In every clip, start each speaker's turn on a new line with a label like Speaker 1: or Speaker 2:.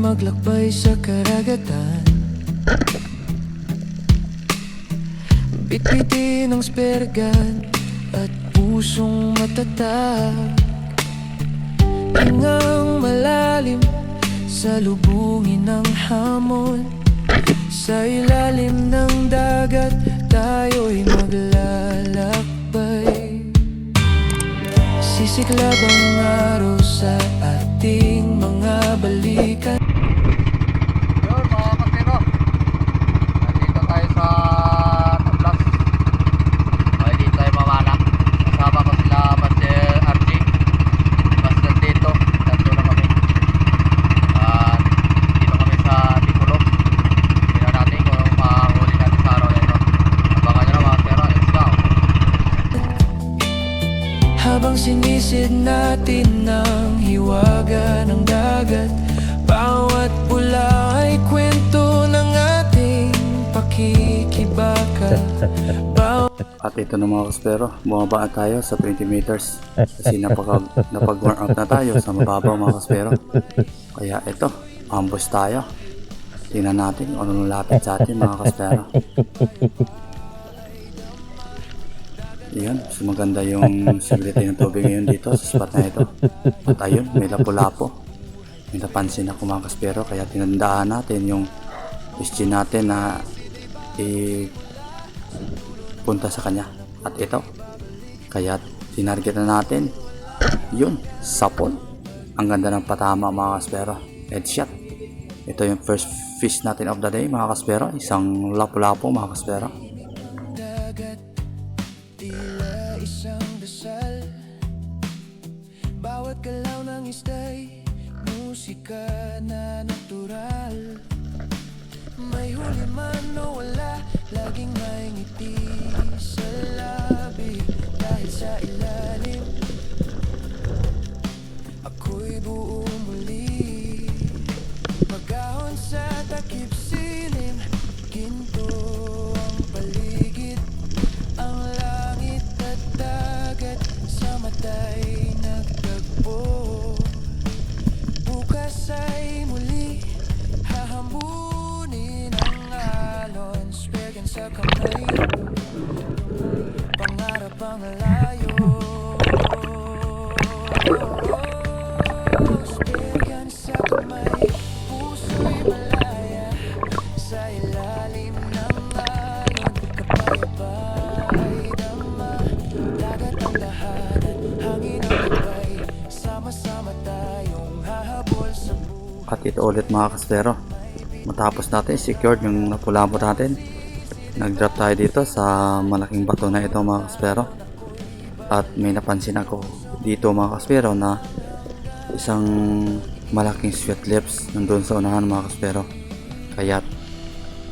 Speaker 1: maglakbay sa karagatan. Bitbitin ang spergan at pusong matatag. Hingang malalim sa lubungin ng hamon. Sa ilalim ng dagat tayo'y maglalakbay. Sisiklab ang araw sa ating mga balikan.
Speaker 2: Yun mga kapatero, nandito tayo sa Tablas. Okay, dito tayo mamana. Kasama ko sila Master RJ. Mas nandito, tatlo na kami. At dito kami sa Tipulo. Tingnan natin kung makahuli natin sa araw na ito. Abangan nyo na mga kapatero, let's go!
Speaker 1: Habang sinisid natin ang hiwaga ng dagat, bawat pula ay kwento ng ating pakikibaka.
Speaker 2: At ito na mga kaspero, bumaba tayo sa 20 meters kasi napag-warm up na tayo sa mababaw mga kaspero. Kaya ito, ambush tayo. Tingnan natin kung ano lapit sa atin mga kaspero. Yan, maganda yung saglitay ng tubig ngayon dito sa spot na ito. At ayun, may lapo-lapo. May napansin ako mga kaspero, kaya tinandaan natin yung question natin na punta sa kanya. At ito, kaya tinarget na natin. Yun, sapon. Ang ganda ng patama mga kaspero. Headshot. Ito yung first fish natin of the day mga kaspero. Isang lapo-lapo mga kaspero.
Speaker 1: Tila isang dasal, bawat galaw ng ista'y musika na natural. May huli man o wala, laging may ngiti sa labi. Dahil sa ilalim, ako'y buo muli. Pag-ahon sa takip silim, ginto ang paligid. Ang langit at dagat sa mata'y nagtagpo. Bukas ay muli hahambunin ang alon. Spergan sa kamay, pangarap ang layo. Spergan sa kamay, puso'y malaya sa ilalim ng alon. Kapayapay dama, dagat ang lahat, hangin ang gabay. Sama-sama tayong hahabol sa buhay.
Speaker 2: At ito ulit mga kaspero, matapos natin secured yung napulamo natin, nag-drop tayo dito sa malaking bato na ito mga kaspero. At may napansin ako dito mga kaspero na isang malaking sweet lips nandun sa unahan mga kaspero. Kaya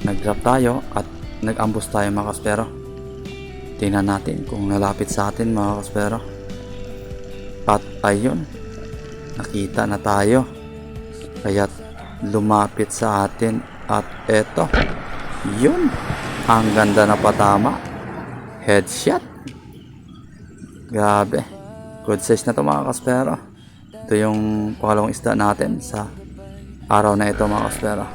Speaker 2: nag-drop tayo at nag-ambush tayo mga kaspero. Tingnan natin kung nalapit sa atin mga kaspero. At ayun, nakita na tayo. Kaya lumapit sa atin at eto, yun, ang ganda na patama. Headshot. Grabe, good size na to mga kaspero. Ito yung pangalawang isda natin sa araw na ito mga kaspero.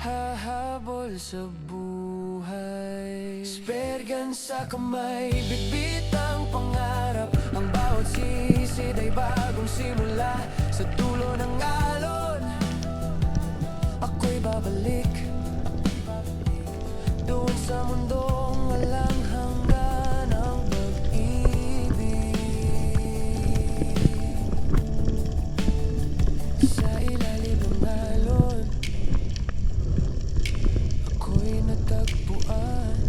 Speaker 1: Hahabol sa buhay, spergan sa kamay, bitbit ang pangarap. Ang bawat sisid ay bagong simula. Sa dulo ng alon, ako'y babalik doon sa mundong walang hanggan ang pag-ibig. Sa ilalim ng alon, ako'y natagpuan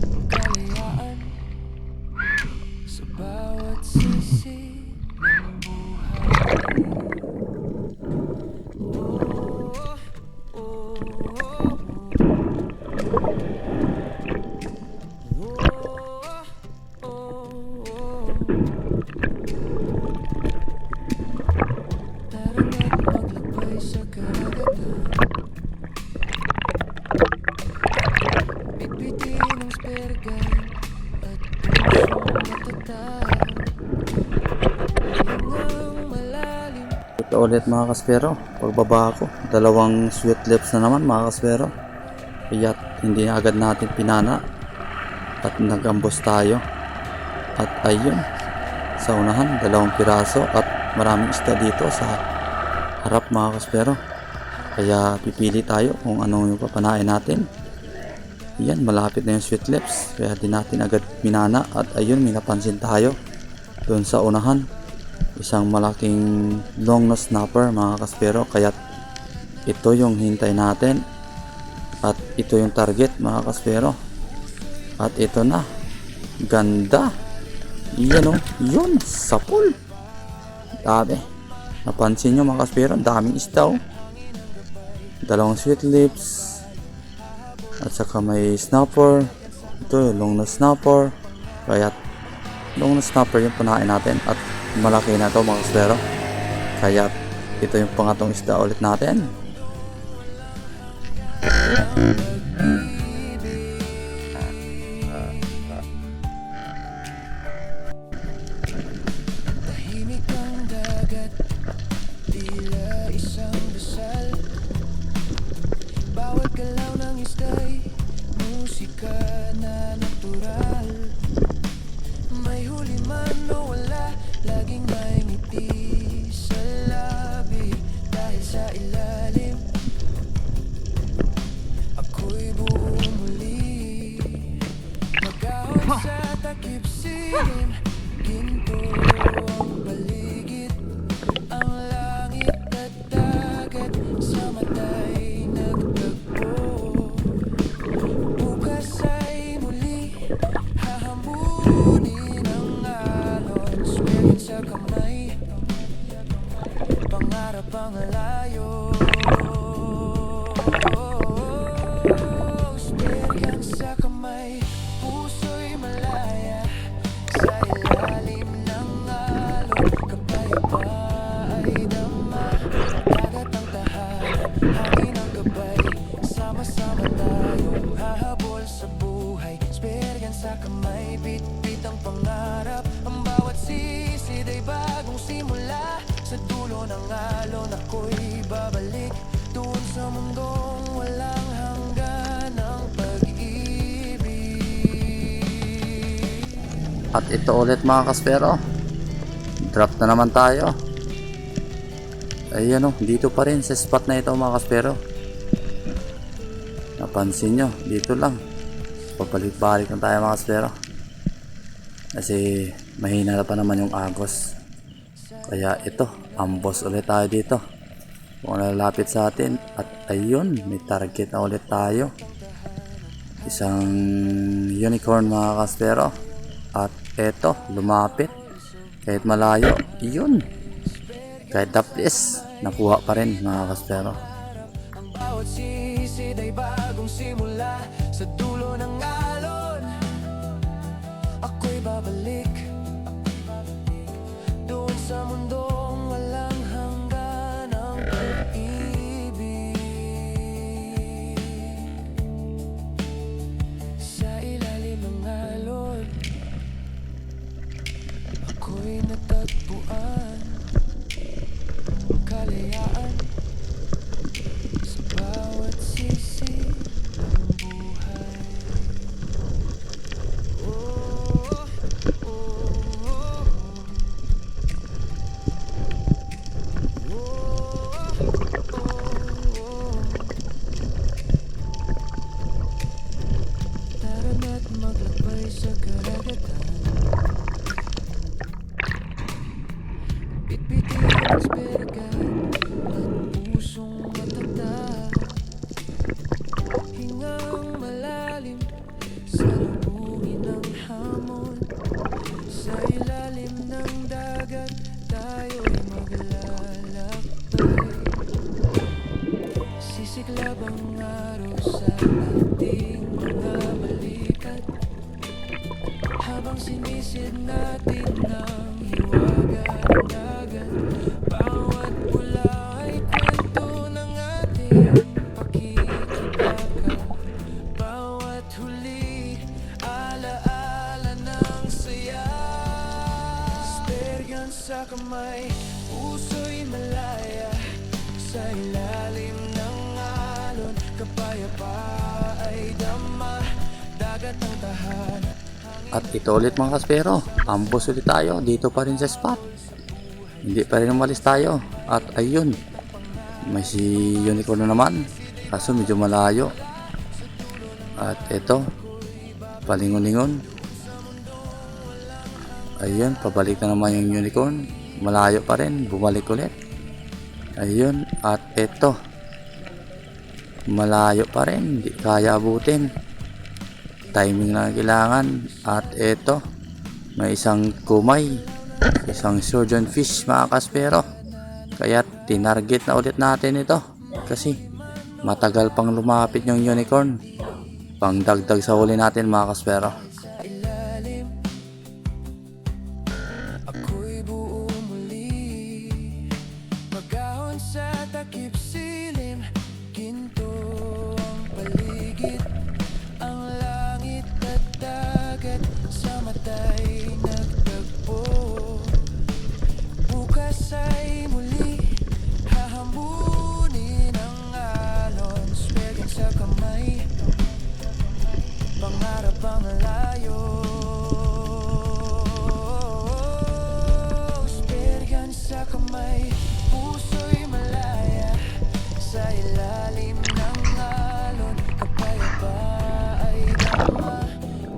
Speaker 1: ang kalayaan sa bawat sisi ng buhay. Tara na't maglakbay sa karagatan. Bitbitin ang spergan at pusong matatag. Hingang malalim
Speaker 2: ulit mga kaspero, pagbaba ko, dalawang sweet lips na naman mga kaspero. Kaya hindi na agad natin pinana at nagambos tayo. At ayun, sa unahan, dalawang piraso at maraming isda dito sa harap mga kaspero. Kaya pipili tayo kung ano yung papanain natin. Yan, malapit na yung sweet lips, kaya di natin agad pinana. At ayun, may napansin tayo doon sa unahan, isang malaking long nose snapper mga kaspero. Kaya ito yung hintay natin at ito yung target mga kaspero. At ito na, ganda, yan o, yun, sapul, dami. Napansin nyo mga kaspero, daming isda o. Dalawang sweet lips at saka may snapper. Ito yung long nose snapper. Kaya long nose snapper yung punain natin at malaki na to mga kaspero. Kaya ito yung pangatong isda ulit natin.
Speaker 1: Tahimik ang dagat, tila isang dasal. Bawat galaw ng isda'y musika na natural. May huli man o wala, laging may ngiti sa labi. Dahil sa ilalim, ako'y buo muli. Magahon sa takip silim, ginto ang paligid. Ang langit at dagat sa mata'y nagtagpo. Bukas ay muli hahambunin ang alon. Spirit sa kamay, pangarap ang layo. Spirit sa kamay, puso'y malaya sa ilalim ng alon. Kapayapa ay dama, dagat ang tahanan, hangin ang gabay. Sama-sama tayong hahabol sa buhay. Spirit sa kamay, bit-bit ang pangarap. Ang bawat sisid ay bagong simula. Sa dulo ng alon ako'y babalik, doon sa mundong walang hanggan ng pag-ibig.
Speaker 2: At ito ulit mga kaspero, drop na naman tayo. Ayan o, dito pa rin sa spot na ito mga kaspero. Napansin nyo, dito lang, pabalik-balik lang tayo mga kaspero, kasi mahina na pa naman yung agos. Kaya ito, ambos ulit tayo dito kung lalapit sa atin. At ayun, may target na ulit tayo, isang unicorn mga kaspero. At eto, lumapit kahit malayo, yun, kahit daplis, nakuha pa rin mga kaspero.
Speaker 1: Ang bawat sisid ay bagong simula. Sa dulo ng alon ako'y babalik, doon sa mundong walang hanggan ng pag-ibig. Sa ilalim ng alon ako'y natagpuan kalayaan sa bawat sisi ng buhay. Oh, oh, oh, tara na't maglakbay sa karagatan. Bitbitin ang spirigan at pusong matatag. Hingang malalim sa lubungin ng hamon. Sa ilalim ng dagat tayo'y maglalakbay. Sisiklab ang araw sa ating mga balikat, habang sinisid natin ang hiwaga ng dagat. Bawat pula ay kwento ng ating pakikibaka. Bawat huli, alaala ng saya. Speryan sa kamay, puso'y malaya
Speaker 2: At ito ulit mga kaspero, ambos ulit tayo, dito pa rin sa spot. Hindi pa rin umalis tayo. At ayun, may si unicorn na naman, kaso medyo malayo. At ito, palingon-lingon. Ayun, pabalik na naman yung unicorn, malayo pa rin, bumalik ulit. Ayun, at ito, malayo pa rin, hindi kaya abutin. Timing na kailangan. At ito, may isang kumay, isang surgeon fish mga kaspero. Kaya tinarget na ulit natin ito kasi matagal pang lumapit yung unicorn, pang dagdag sa huli natin mga kaspero.
Speaker 1: ilalim, ako'y buo muli, magahon sa takip silim, ginto ang paligid, ang langit at dagat sa mata'y nagtagpo. Bukas ay muli hahambunin ang alon, swelgin sa kamay, pangarap ang layo. Speryan sa kamay, puso'y malaya sa ilalim ng alon, kapayapa ay dama,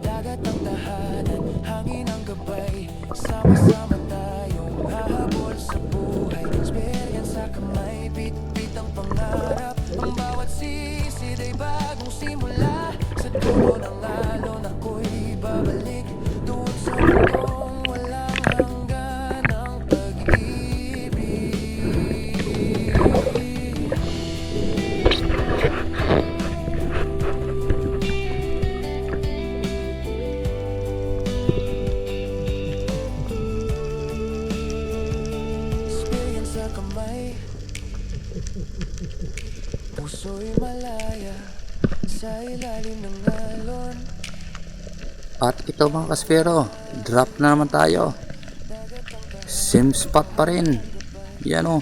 Speaker 1: dagat ang tahanan, hangin ang gabay, sama-sama tayo hahabol sa buhay. Speryan sa kamay, bit-bit ang pangarap, ang bawat sisid ay bagong simula. Sa dulo ng alon ako'y babalik, doon sa mundong walang hanggan ng pag-ibig. Speryan sa kamay, puso'y malaya sa ilalim ng alon.
Speaker 2: At ito mga kaspero, drop na naman tayo. Same spot pa rin. Yan o,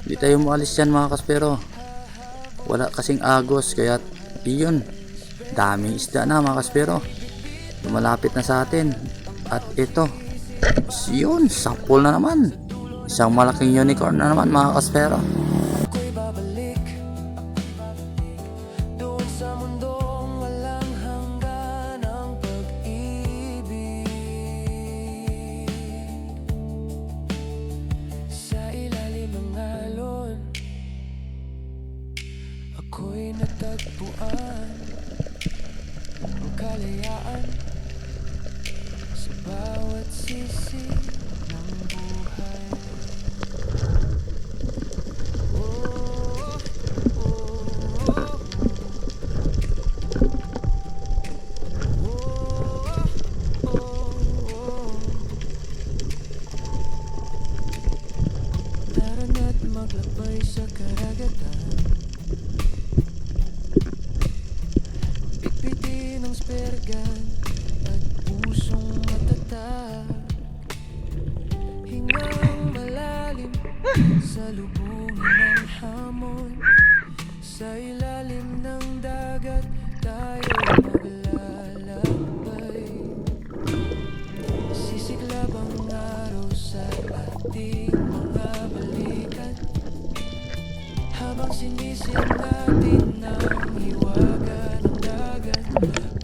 Speaker 2: hindi tayo maalis yan mga kaspero, wala kasing agos, kaya iyon, daming isda na mga kaspero, lumalapit na sa atin. At ito, yun, sapol na naman, isang malaking unicorn na naman mga kaspero.
Speaker 1: Ako'y babalik doon sa mundong walang hanggan ng pag-ibig. Sa ilalim ng alon ako'y natagpuan ang kalayaan sa bawat sisi ng buhay. Narana't maglakbay sa karagatan, bitbitin ang spergan at pusong matatag, hingang malalim sa lubungin ng hamon, sa ilalim ng dagat tayo maglalakbay. Sisiklab ang araw sa ating mga balikat, habang sinisid natin ang hiwaga ng dagat.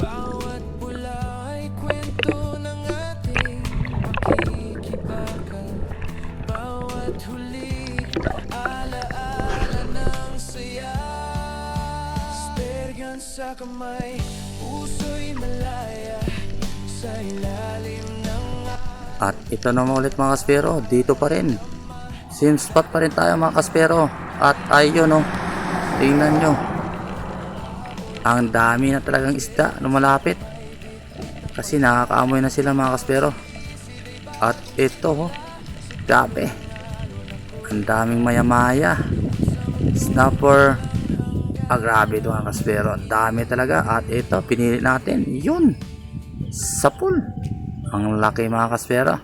Speaker 1: Bawat pula ay kwento ng ating makikibaka, bawat huli alaala ng saya. Speryan sa kamay, puso'y malaya sa ilalim ng
Speaker 2: At ito naman ulit mga kaspero, dito pa rin, same spot pa rin tayo mga kaspero. At ayun o, tingnan nyo, ang dami na talagang isda lumalapit kasi nakakaamoy na sila mga kaspero. At ito oh, grabe, ang daming maya-maya, snapper, grabe ito mga kaspero, ang dami talaga. At ito, pinili natin, yun, sapul, ang laki mga kaspero.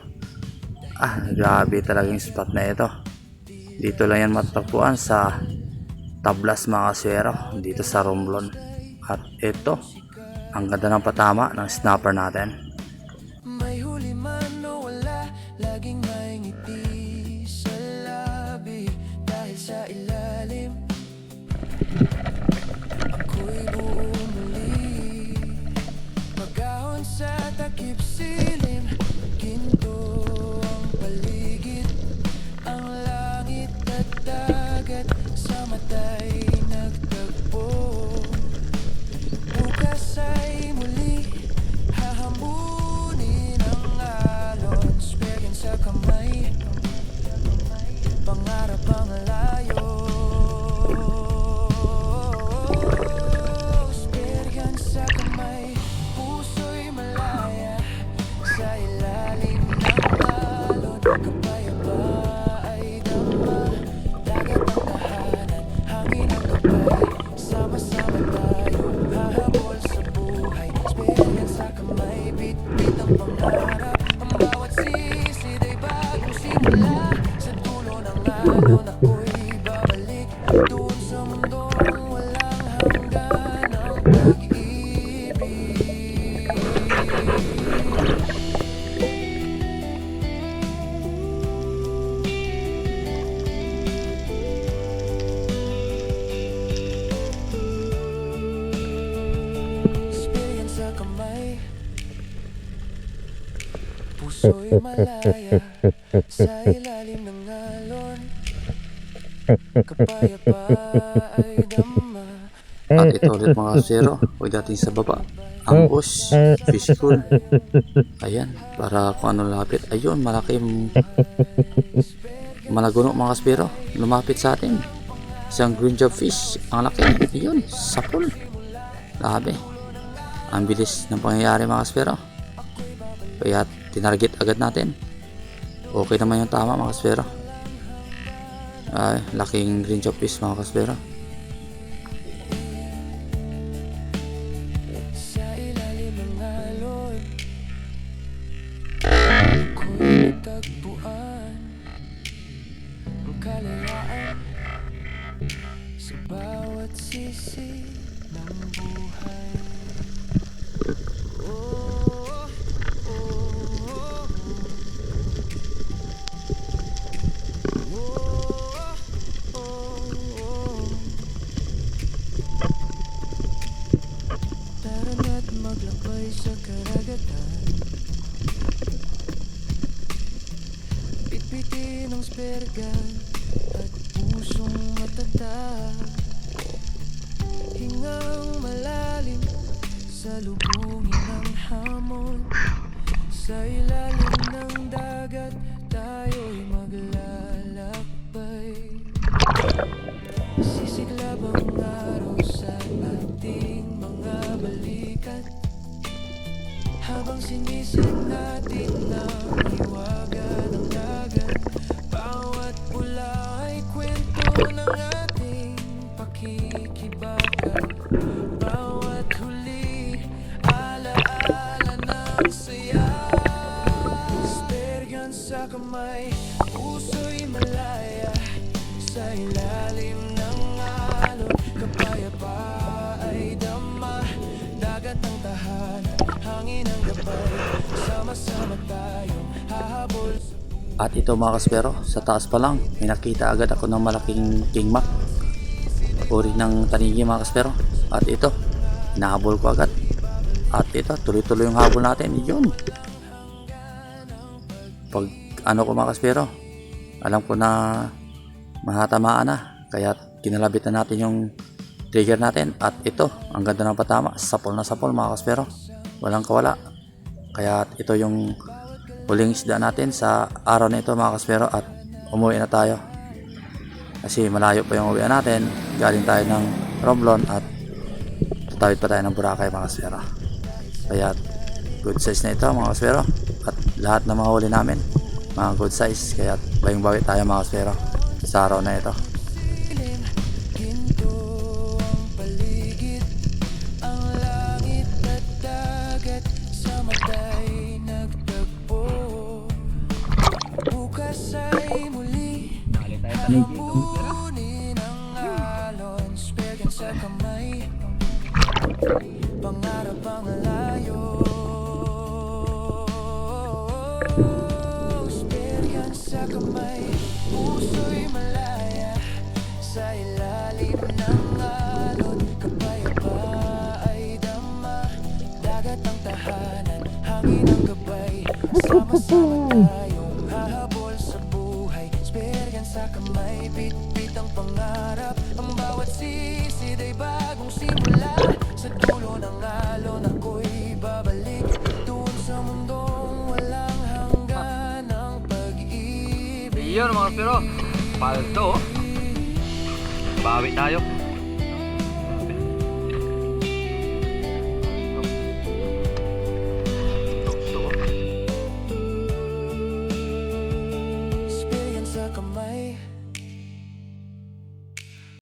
Speaker 2: Grabe talaga yung spot na ito. Dito lang yan matatagpuan sa Tablas mga kaspero, dito sa Romblon. At ito, Ang ganda ng patama ng snapper natin.
Speaker 1: May huli man o wala, laging may ngiti sa labi. Dahil sa ilalim, ako'y buo muli. Magahon sa takip silim, ginto ang paligid. Ang langit at dagat sa mata'y nagtagpo. Bukas ay muli hahambunin ang alon. Spare sa kamay, pangarap ang layo. Spare sa kamay, puso'y malaya sa ilalim ng alon. Kapayapa ay dama, dagat ang tahanan, hangin ang gabay. Sama-sama tayo hahabol sa buhay. Spare sa kamay, bit-bit ang pangarap. Ang bawat sisid ay bagong simula. Sa dulo ng alon ako'y babalik doon sa mundong walang hanggan ang pag-ibig. Spare sa kamay, puso'y malaya sa ilalim ng alon. Kapayapa ay dama.
Speaker 2: At ito ulit mga kasero, huwag dating sa baba. Ang bush, fish school. Ayan, para kung ano lapit. Ayun, malaking malaguno mga kaspero. Lumapit sa atin. Isang green job fish. Ang laki. Ayun, sapol. Labi. Ang bilis ng pangyayari mga kaspero. Kaya tinarget agad natin. Okay naman yung tama mga kaspero. Ay, laking green job fish mga kaspero.
Speaker 1: Sa ilalim ng alon ako'y natagpuan ang kalayaan sa bawat sisi ng buhay. Oh, oh, oh, oh, oh. Tara na't maglakbay sa karagatan. Pitpitin ang spergan at pusong matatag. Hingang malalim sa lubungin ng hamon. Sa ilalim ng dagat tayo'y maglalakbay. Sisiglab ang araw sa ating mga balikat. Habang sinisig natin ang hiwaga ng dagat. Bawat pula ay kwento ng ating pakikibaka. Bawat huli, alaala ng saya. Spare sa kamay, puso'y malaya sa ilalim ng alon. Kapayapa ay dama, dagat ang tahanan, hangin ang gabay. Sama-sama tayong hahabol sa
Speaker 2: At ito mga kaspero, sa taas pa lang, may nakita agad ako ng malaking kingmak. Uri ng tanigi mga kaspero. At ito, hinahabol ko agad. At ito, tuloy-tuloy yung habol natin. Yun. Pag ano ko mga kaspero, alam ko na mahatamaan na. Kaya kinalabit na natin yung trigger natin. At ito, ang ganda ng patama. Sapol na sapol mga kaspero. Walang kawala. Kaya ito yung huling isda natin sa araw na ito mga kaspero. At umuwi na tayo. Kasi malayo pa yung uwian natin. Galing tayo ng Romblon at tatawid pa tayo ng Boracay mga kaspero. Kaya good size na ito mga kaspero. At lahat ng mga huli namin mga good size. Kaya bayong-bawi tayo mga kaspero sa araw na ito.
Speaker 1: ilim. Ginto ang paligid. Ang langit at dagat sa mata'y nagtagpo. Bukas ay muli hahambunin ang alon. Spare sa kamay, pangarap ang Sa ilalim ng alon, kapayapa ay dama. Dagat ang tahanan, hangin ang gabay. Sama-sama tayong hahabol sa buhay. Esperyansa kamay, bit-bit ang pangarap. Ang bawat sisid ay bagong simula. Sa dulo ng alon ako'y babalik. Doon sa mundong walang hanggan ang pag-ibig.
Speaker 2: Iyon mga kaspero, palto. Bawi tayo.